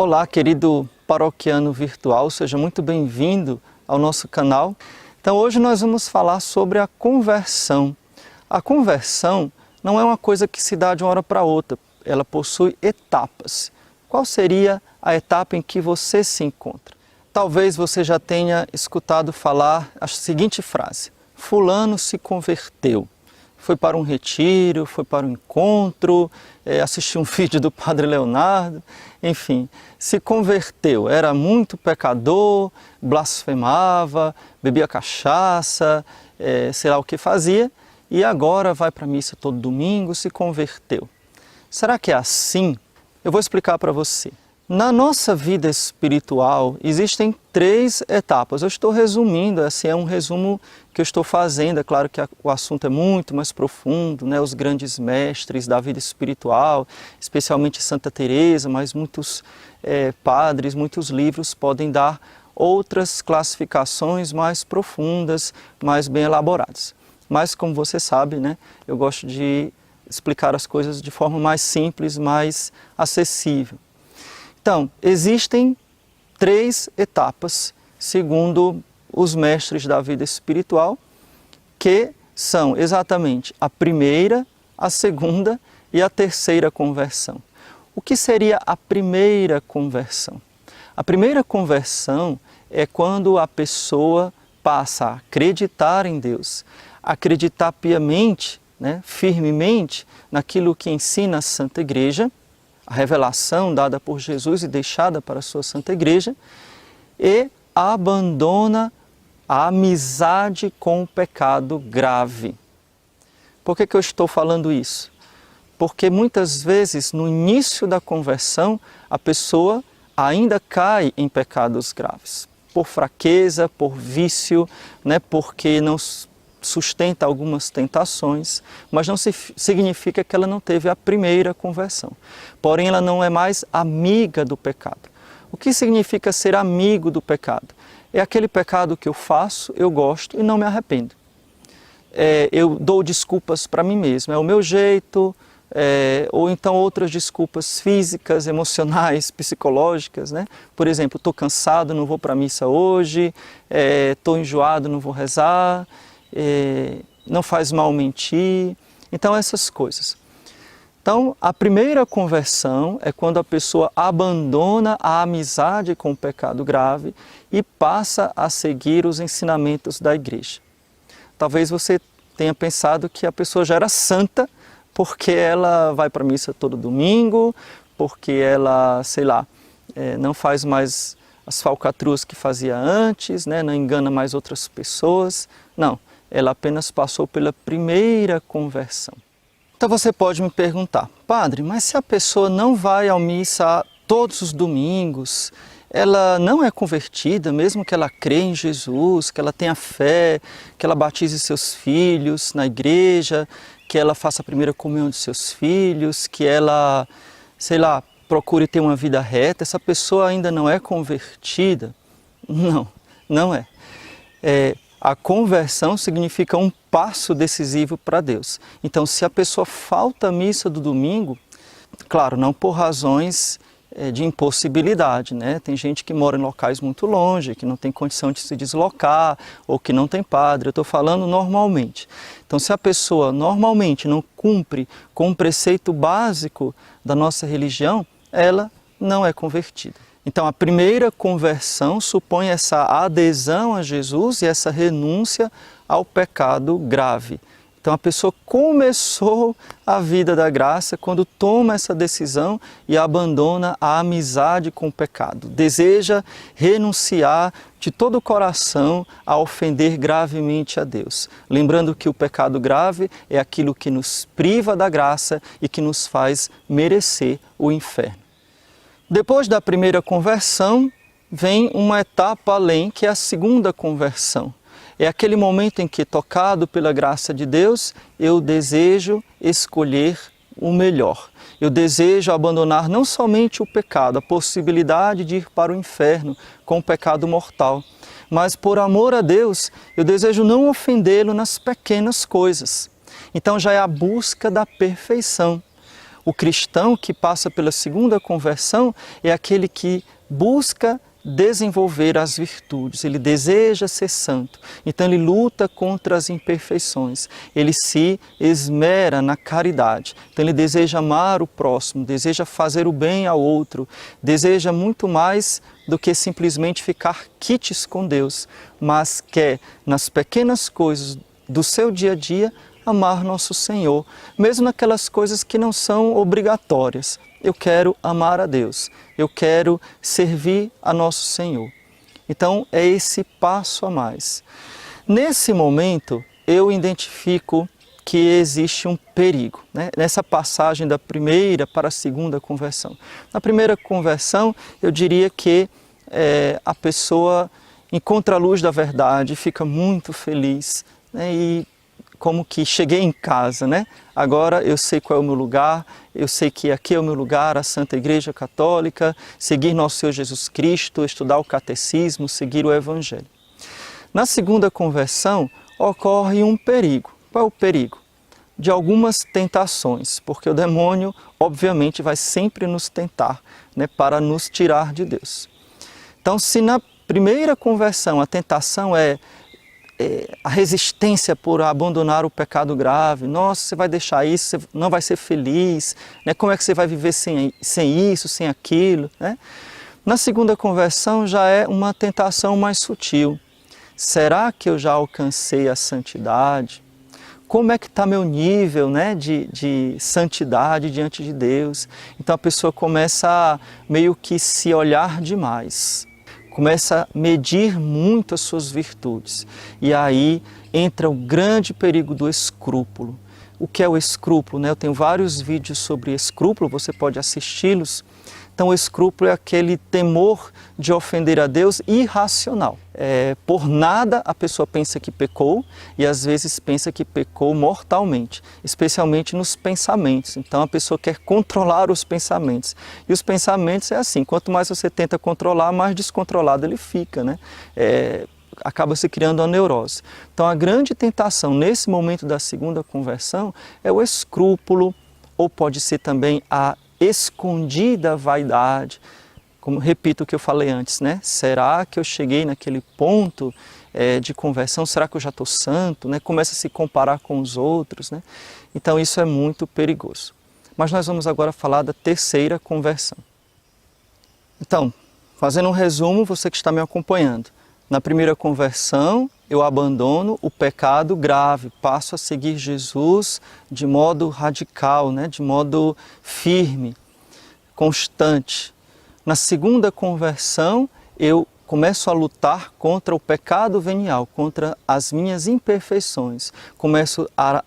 Olá, querido paroquiano virtual, seja muito bem-vindo ao nosso canal. Então hoje nós vamos falar sobre a conversão. A conversão não é uma coisa que se dá de uma hora para outra, ela possui etapas. Qual seria a etapa em que você se encontra? Talvez você já tenha escutado falar a seguinte frase: fulano se converteu. Foi para um retiro, foi para um encontro, assistiu um vídeo do Padre Leonardo, enfim, se converteu. Era muito pecador, blasfemava, bebia cachaça, sei lá o que fazia, e agora vai para a missa todo domingo, se converteu. Será que é assim? Eu vou explicar para você. Na nossa vida espiritual existem 3 etapas. Eu estou resumindo, assim, é um resumo que eu estou fazendo. É claro que o assunto é muito mais profundo, né? Os grandes mestres da vida espiritual, especialmente Santa Teresa, mas muitos padres, muitos livros podem dar outras classificações mais profundas, mais bem elaboradas. Mas como você sabe, né? Eu gosto de explicar as coisas de forma mais simples, mais acessível. Então, existem 3 etapas, segundo os mestres da vida espiritual, que são exatamente a primeira, a segunda e a terceira conversão. O que seria a primeira conversão? A primeira conversão é quando a pessoa passa a acreditar em Deus, acreditar piamente, né, firmemente naquilo que ensina a Santa Igreja, a revelação dada por Jesus e deixada para a sua Santa Igreja, e abandona a amizade com o pecado grave. Por que eu estou falando isso? Porque muitas vezes no início da conversão a pessoa ainda cai em pecados graves, por fraqueza, por vício, né, porque não sustenta algumas tentações, mas não significa que ela não teve a primeira conversão. Porém, ela não é mais amiga do pecado. O que significa ser amigo do pecado? É aquele pecado que eu faço, eu gosto e não me arrependo. Eu dou desculpas para mim mesmo, é o meu jeito, ou então outras desculpas físicas, emocionais, psicológicas, né? Por exemplo, estou cansado, não vou para a missa hoje, estou enjoado, não vou rezar, não faz mal mentir, então essas coisas. Então, a primeira conversão é quando a pessoa abandona a amizade com o pecado grave e passa a seguir os ensinamentos da Igreja. Talvez você tenha pensado que a pessoa já era santa porque ela vai para a missa todo domingo, porque ela, sei lá, não faz mais as falcatruas que fazia antes, né? Não engana mais outras pessoas. Não. Ela apenas passou pela primeira conversão. Então você pode me perguntar: padre, mas se a pessoa não vai à missa todos os domingos, ela não é convertida, mesmo que ela crê em Jesus, que ela tenha fé, que ela batize seus filhos na igreja, que ela faça a primeira comunhão de seus filhos, que ela, sei lá, procure ter uma vida reta, essa pessoa ainda não é convertida? Não, não é. A conversão significa um passo decisivo para Deus. Então, se a pessoa falta a missa do domingo, claro, não por razões de impossibilidade, né? Tem gente que mora em locais muito longe, que não tem condição de se deslocar, ou que não tem padre. Eu estou falando normalmente. Então, se a pessoa normalmente não cumpre com um preceito básico da nossa religião, ela não é convertida. Então, a primeira conversão supõe essa adesão a Jesus e essa renúncia ao pecado grave. Então, a pessoa começou a vida da graça quando toma essa decisão e abandona a amizade com o pecado. Deseja renunciar de todo o coração a ofender gravemente a Deus. Lembrando que o pecado grave é aquilo que nos priva da graça e que nos faz merecer o inferno. Depois da primeira conversão, vem uma etapa além, que é a segunda conversão. É aquele momento em que, tocado pela graça de Deus, eu desejo escolher o melhor. Eu desejo abandonar não somente o pecado, a possibilidade de ir para o inferno com o pecado mortal, mas por amor a Deus, eu desejo não ofendê-lo nas pequenas coisas. Então já é a busca da perfeição. O cristão que passa pela segunda conversão é aquele que busca desenvolver as virtudes, ele deseja ser santo, então ele luta contra as imperfeições, ele se esmera na caridade, então ele deseja amar o próximo, deseja fazer o bem ao outro, deseja muito mais do que simplesmente ficar quites com Deus, mas quer nas pequenas coisas do seu dia a dia amar nosso Senhor, mesmo naquelas coisas que não são obrigatórias. Eu quero amar a Deus, eu quero servir a nosso Senhor. Então é esse passo a mais. Nesse momento eu identifico que existe um perigo, né? Nessa passagem da primeira para a segunda conversão. Na primeira conversão eu diria que a pessoa encontra a luz da verdade, fica muito feliz, né? E como que cheguei em casa, né? Agora eu sei qual é o meu lugar, eu sei que aqui é o meu lugar, a Santa Igreja Católica, seguir nosso Senhor Jesus Cristo, estudar o catecismo, seguir o Evangelho. Na segunda conversão ocorre um perigo. Qual é o perigo? De algumas tentações, porque o demônio obviamente vai sempre nos tentar, né, para nos tirar de Deus. Então, se na primeira conversão a tentação é a resistência por abandonar o pecado grave, nossa, você vai deixar isso, você não vai ser feliz, né? Como é que você vai viver sem isso, sem aquilo, né? Na segunda conversão já é uma tentação mais sutil. Será que eu já alcancei a santidade? Como é que está meu nível, né, de santidade diante de Deus? Então a pessoa começa a meio que se olhar demais. Começa a medir muito as suas virtudes. E aí entra o grande perigo do escrúpulo. O que é o escrúpulo, né? Eu tenho vários vídeos sobre escrúpulo, você pode assisti-los. Então o escrúpulo é aquele temor de ofender a Deus irracional. Por nada a pessoa pensa que pecou e às vezes pensa que pecou mortalmente, especialmente nos pensamentos. Então a pessoa quer controlar os pensamentos. E os pensamentos é assim, quanto mais você tenta controlar, mais descontrolado ele fica, né? Acaba se criando uma neurose. Então a grande tentação nesse momento da segunda conversão é o escrúpulo, ou pode ser também a escondida vaidade. Como repito o que eu falei antes, né? Será que eu cheguei naquele ponto de conversão? Será que eu já estou santo? Né? Começa a se comparar com os outros, né? Então isso é muito perigoso. Mas nós vamos agora falar da terceira conversão. Então, fazendo um resumo, você que está me acompanhando. Na primeira conversão, eu abandono o pecado grave, passo a seguir Jesus de modo radical, né? De modo firme, constante. Na segunda conversão, eu começo a lutar contra o pecado venial, contra as minhas imperfeições. Começo a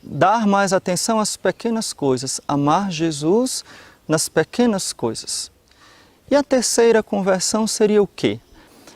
dar mais atenção às pequenas coisas, amar Jesus nas pequenas coisas. E a terceira conversão seria o quê?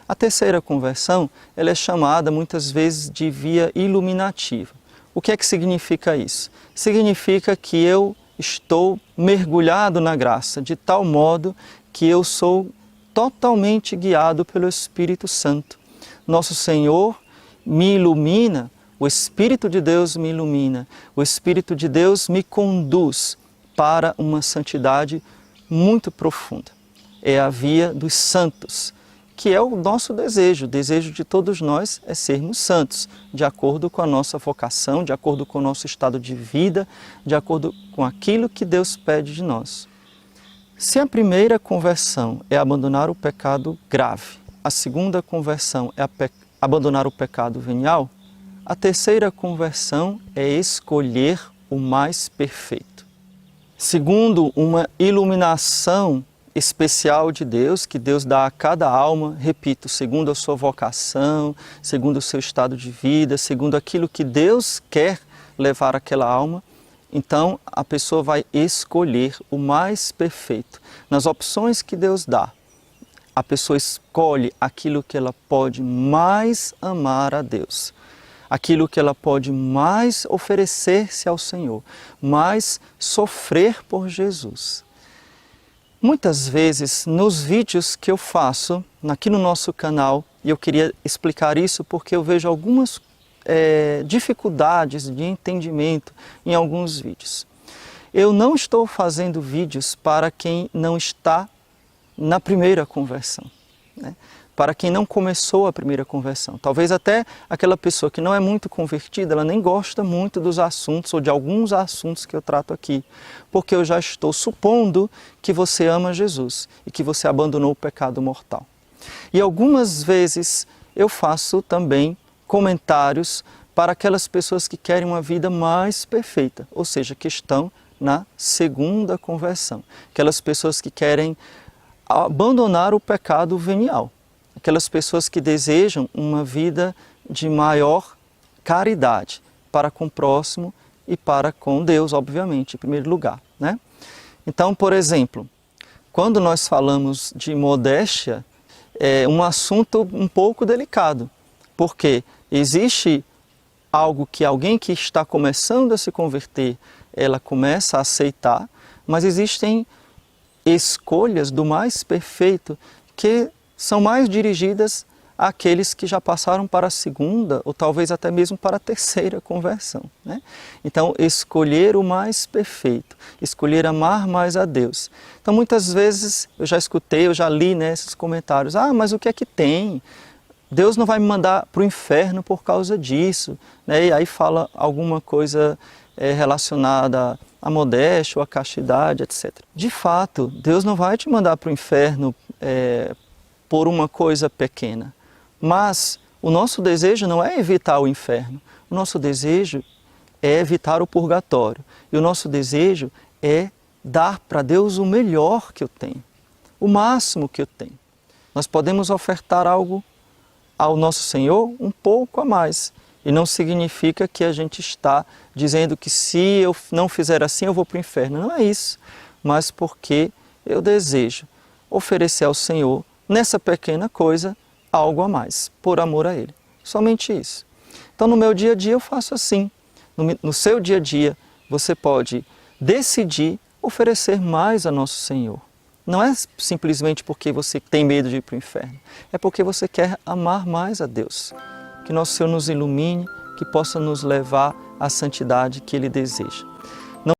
A terceira conversão, ela é chamada muitas vezes de via iluminativa. O que é que significa isso? Significa que eu estou mergulhado na graça, de tal modo que eu sou totalmente guiado pelo Espírito Santo. Nosso Senhor me ilumina, o Espírito de Deus me ilumina, o Espírito de Deus me conduz para uma santidade muito profunda. É a via dos santos, que é o nosso desejo. O desejo de todos nós é sermos santos, de acordo com a nossa vocação, de acordo com o nosso estado de vida, de acordo com aquilo que Deus pede de nós. Se a primeira conversão é abandonar o pecado grave, a segunda conversão é abandonar o pecado venial, a terceira conversão é escolher o mais perfeito. Segundo uma iluminação especial de Deus, que Deus dá a cada alma, repito, segundo a sua vocação, segundo o seu estado de vida, segundo aquilo que Deus quer levar àquela alma, então a pessoa vai escolher o mais perfeito. Nas opções que Deus dá, a pessoa escolhe aquilo que ela pode mais amar a Deus, aquilo que ela pode mais oferecer-se ao Senhor, mais sofrer por Jesus. Muitas vezes, nos vídeos que eu faço aqui no nosso canal, e eu queria explicar isso porque eu vejo algumas dificuldades de entendimento em alguns vídeos. eu não estou fazendo vídeos para quem não está na primeira conversão, né? Para quem não começou a primeira conversão. Talvez até aquela pessoa que não é muito convertida, ela nem gosta muito dos assuntos ou de alguns assuntos que eu trato aqui, porque eu já estou supondo que você ama Jesus e que você abandonou o pecado mortal. E algumas vezes eu faço também comentários para aquelas pessoas que querem uma vida mais perfeita, ou seja, que estão na segunda conversão. Aquelas pessoas que querem abandonar o pecado venial. Aquelas pessoas que desejam uma vida de maior caridade para com o próximo e para com Deus, obviamente, em primeiro lugar, né? Então, por exemplo, quando nós falamos de modéstia, é um assunto um pouco delicado, porque existe algo que alguém que está começando a se converter, ela começa a aceitar, mas existem escolhas do mais perfeito que são mais dirigidas àqueles que já passaram para a segunda ou talvez até mesmo para a terceira conversão, né? Então, escolher o mais perfeito, escolher amar mais a Deus. Então, muitas vezes eu já escutei, eu já li, né, esses comentários, mas o que é que tem? Deus não vai me mandar para o inferno por causa disso, né? E aí fala alguma coisa relacionada à modéstia ou à castidade, etc. De fato, Deus não vai te mandar para o inferno por uma coisa pequena, mas o nosso desejo não é evitar o inferno, o nosso desejo é evitar o purgatório, e o nosso desejo é dar para Deus o melhor que eu tenho, o máximo que eu tenho. Nós podemos ofertar algo ao nosso Senhor um pouco a mais, e não significa que a gente está dizendo que se eu não fizer assim eu vou para o inferno, não é isso, mas porque eu desejo oferecer ao Senhor, nessa pequena coisa, algo a mais, por amor a Ele. Somente isso. Então, no meu dia a dia eu faço assim. No seu dia a dia, você pode decidir oferecer mais a Nosso Senhor. Não é simplesmente porque você tem medo de ir para o inferno. É porque você quer amar mais a Deus. Que Nosso Senhor nos ilumine, que possa nos levar à santidade que Ele deseja.